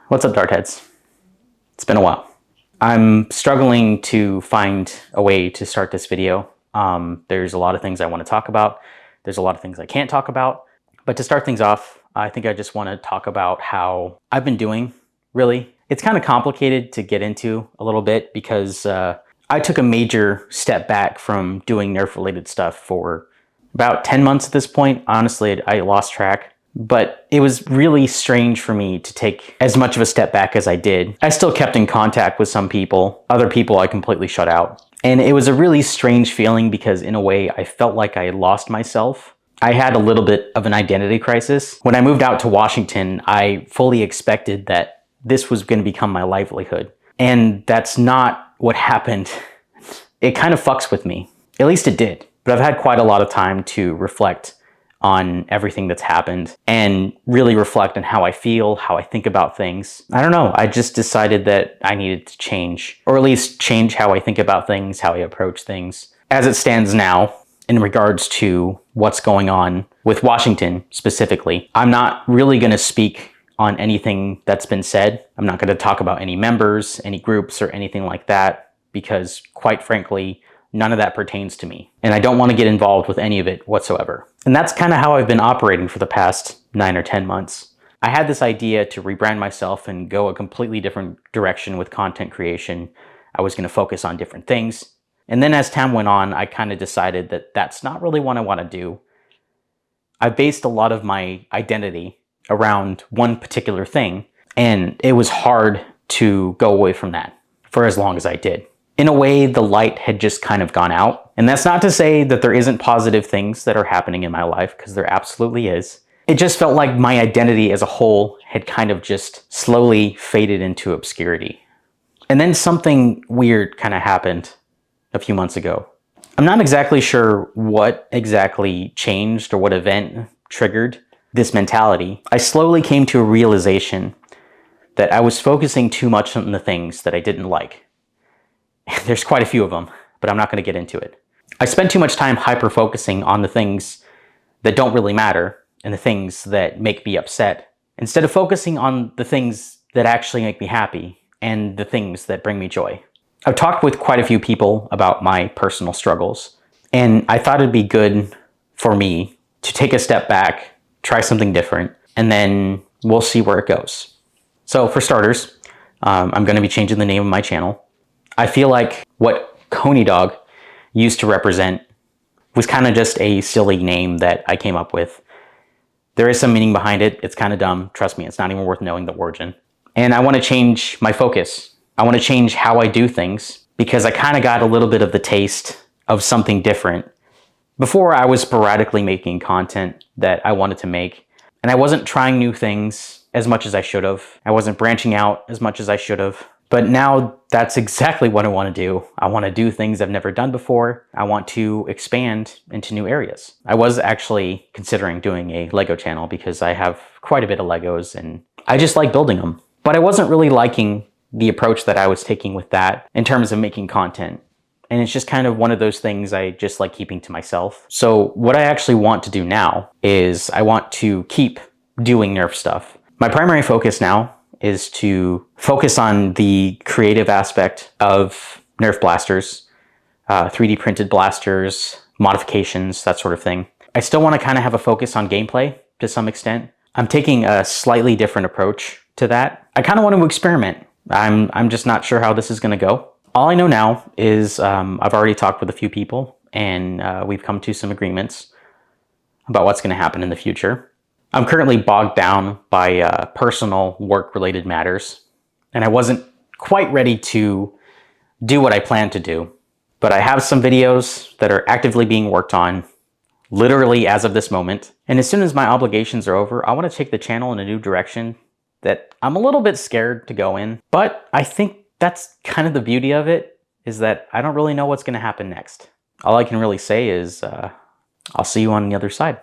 What's up, Dartheads? It's been a while. I'm struggling to find a way to start this video. There's a lot of things I want to talk about. There's a lot of things I can't talk about. But to start things off, I think I just want to talk about how I've been doing, really. It's kind of complicated to get into a little bit because I took a major step back from doing Nerf-related stuff for about 10 months at this point. Honestly, I lost track. But it was really strange for me to take as much of a step back as I did. I still kept in contact with some people. Other people I completely shut out. And it was a really strange feeling because in a way I felt like I had lost myself. I had a little bit of an identity crisis. When I moved out to Washington, I fully expected that this was going to become my livelihood. And that's not what happened. It kind of fucks with me. At least it did. But I've had quite a lot of time to reflect on everything that's happened and really reflect on how I feel, how I think about things. I don't know, I just decided that I needed to change, or at least change how I think about things, how I approach things. As it stands now, in regards to what's going on with Washington specifically, I'm not really going to speak on anything that's been said. I'm not going to talk about any members, any groups, or anything like that, because quite frankly, none of that pertains to me. And I don't want to get involved with any of it whatsoever. And that's kind of how I've been operating for the past 9 or 10 months. I had this idea to rebrand myself and go a completely different direction with content creation. I was going to focus on different things. And then as time went on, I kind of decided that that's not really what I want to do. I based a lot of my identity around one particular thing, and it was hard to go away from that for as long as I did. In a way, the light had just kind of gone out. And that's not to say that there isn't positive things that are happening in my life, because there absolutely is. It just felt like my identity as a whole had kind of just slowly faded into obscurity. And then something weird kind of happened a few months ago. I'm not exactly sure what exactly changed or what event triggered this mentality. I slowly came to a realization that I was focusing too much on the things that I didn't like. There's quite a few of them, but I'm not going to get into it. I spend too much time hyper-focusing on the things that don't really matter and the things that make me upset, instead of focusing on the things that actually make me happy and the things that bring me joy. I've talked with quite a few people about my personal struggles, and I thought it'd be good for me to take a step back, try something different, and then we'll see where it goes. So for starters, I'm going to be changing the name of my channel. I feel like what Coney Dog used to represent was kind of just a silly name that I came up with. There is some meaning behind it. It's kind of dumb. Trust me, it's not even worth knowing the origin. And I want to change my focus. I want to change how I do things because I kind of got a little bit of the taste of something different. Before, I was sporadically making content that I wanted to make, and I wasn't trying new things as much as I should have. I wasn't branching out as much as I should have. But now that's exactly what I want to do. I want to do things I've never done before. I want to expand into new areas. I was actually considering doing a Lego channel because I have quite a bit of Legos and I just like building them. But I wasn't really liking the approach that I was taking with that in terms of making content. And it's just kind of one of those things I just like keeping to myself. So what I actually want to do now is I want to keep doing Nerf stuff. My primary focus now is to focus on the creative aspect of Nerf blasters, 3D printed blasters, modifications, that sort of thing. I still want to kind of have a focus on gameplay to some extent. I'm taking a slightly different approach to that. I kind of want to experiment. I'm just not sure how this is going to go. All I know now is I've already talked with a few people and we've come to some agreements about what's going to happen in the future. I'm currently bogged down by personal work-related matters, and I wasn't quite ready to do what I planned to do. But I have some videos that are actively being worked on, literally as of this moment. And as soon as my obligations are over, I want to take the channel in a new direction that I'm a little bit scared to go in. But I think that's kind of the beauty of it, is that I don't really know what's going to happen next. All I can really say is I'll see you on the other side.